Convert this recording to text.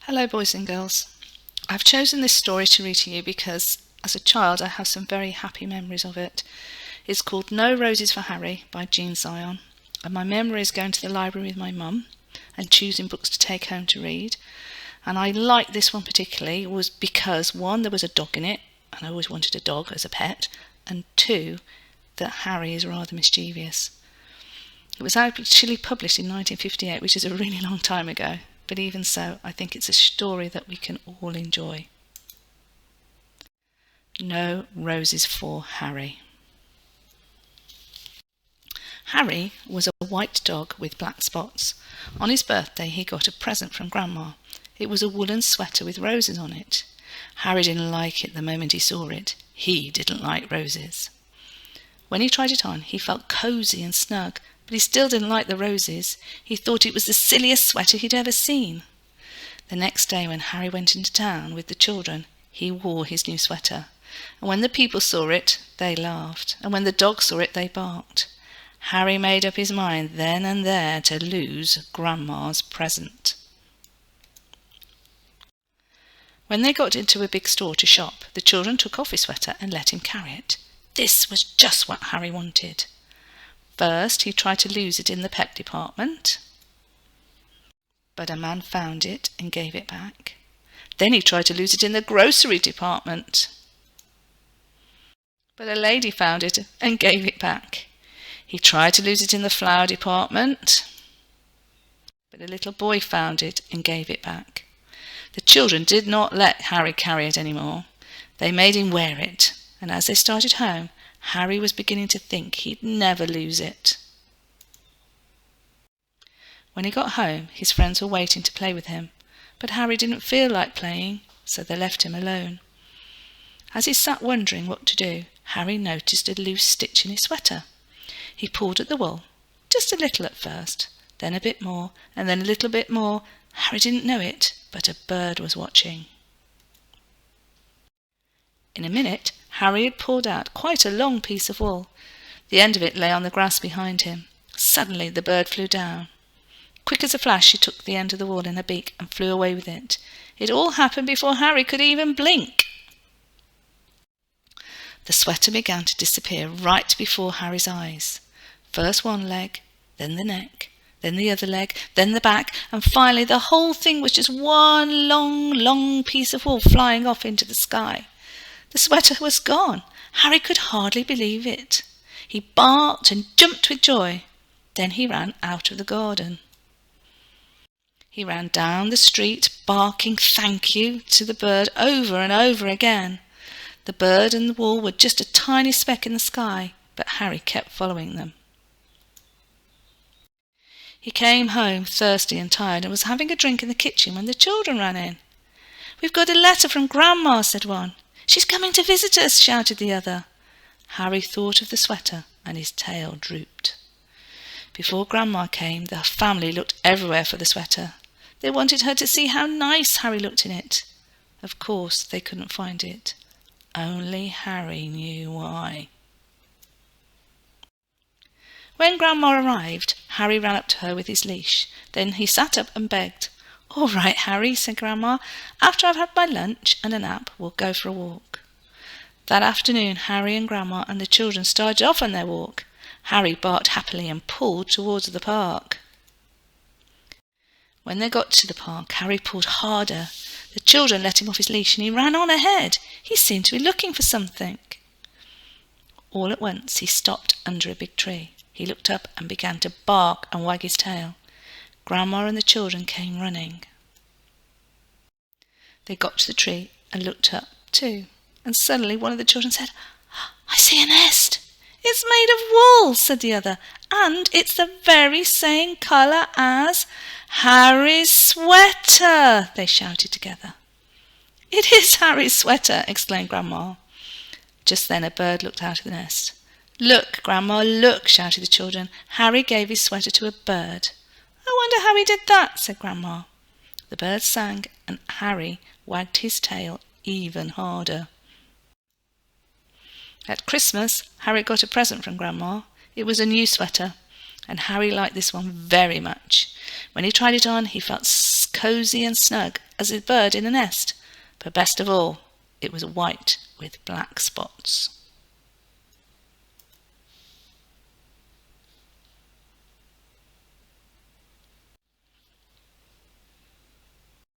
Hello boys and girls. I've chosen this story to read to you because as a child I have some very happy memories of it. It's called No Roses for Harry by Jean Zion, and my memory is going to the library with my mum and choosing books to take home to read. And I like this one particularly was because one, there was a dog in it, and I always wanted a dog as a pet, and two, that Harry is rather mischievous. It was actually published in 1958, which is a really long time ago. But even so, I think it's a story that we can all enjoy. No Roses for Harry. Harry was a white dog with black spots. On his birthday he got a present from Grandma. It was a woolen sweater with roses on it. Harry didn't like it the moment he saw it. He didn't like roses. When he tried it on, he felt cosy and snug, but he still didn't like the roses. He thought it was the silliest sweater he'd ever seen. The next day when Harry went into town with the children, he wore his new sweater. And when the people saw it, they laughed. And when the dogs saw it, they barked. Harry made up his mind then and there to lose Grandma's present. When they got into a big store to shop, the children took off his sweater and let him carry it. This was just what Harry wanted. First, he tried to lose it in the pet department, but a man found it and gave it back. Then he tried to lose it in the grocery department, but a lady found it and gave it back. He tried to lose it in the flower department, but a little boy found it and gave it back. The children did not let Harry carry it anymore. They made him wear it, and as they started home, Harry was beginning to think he'd never lose it. When he got home, his friends were waiting to play with him, but Harry didn't feel like playing, so they left him alone. As he sat wondering what to do, Harry noticed a loose stitch in his sweater. He pulled at the wool, just a little at first, then a bit more, and then a little bit more. Harry didn't know it, but a bird was watching. In a minute, Harry had pulled out quite a long piece of wool. The end of it lay on the grass behind him. Suddenly the bird flew down. Quick as a flash she took the end of the wool in her beak and flew away with it. It all happened before Harry could even blink. The sweater began to disappear right before Harry's eyes. First one leg, then the neck, then the other leg, then the back, and finally the whole thing was just one long piece of wool flying off into the sky. The sweater was gone. Harry could hardly believe it. He barked and jumped with joy. Then he ran out of the garden. He ran down the street, barking thank you to the bird over and over again. The bird and the wool were just a tiny speck in the sky, but Harry kept following them. He came home thirsty and tired and was having a drink in the kitchen when the children ran in. "We've got a letter from Grandma," said one. "She's coming to visit us," shouted the other. Harry thought of the sweater and his tail drooped. Before Grandma came, the family looked everywhere for the sweater. They wanted her to see how nice Harry looked in it. Of course, they couldn't find it. Only Harry knew why. When Grandma arrived, Harry ran up to her with his leash. Then he sat up and begged. "All right, Harry," said Grandma. "After I've had my lunch and a nap, we'll go for a walk." That afternoon, Harry and Grandma and the children started off on their walk. Harry barked happily and pulled towards the park. When they got to the park, Harry pulled harder. The children let him off his leash and he ran on ahead. He seemed to be looking for something. All at once, he stopped under a big tree. He looked up and began to bark and wag his tail. Grandma and the children came running. They got to the tree and looked up too, and suddenly one of the children said, "I see a nest." "It's made of wool," said the other, "and it's the very same colour as Harry's sweater," they shouted together. "It is Harry's sweater," exclaimed Grandma. Just then a bird looked out of the nest. "Look, Grandma, look," shouted the children. "Harry gave his sweater to a bird." "I wonder how he did that," said Grandma. The bird sang and Harry wagged his tail even harder. At Christmas, Harry got a present from Grandma. It was a new sweater, and Harry liked this one very much. When he tried it on, he felt as cosy and snug as a bird in a nest, but best of all, it was white with black spots.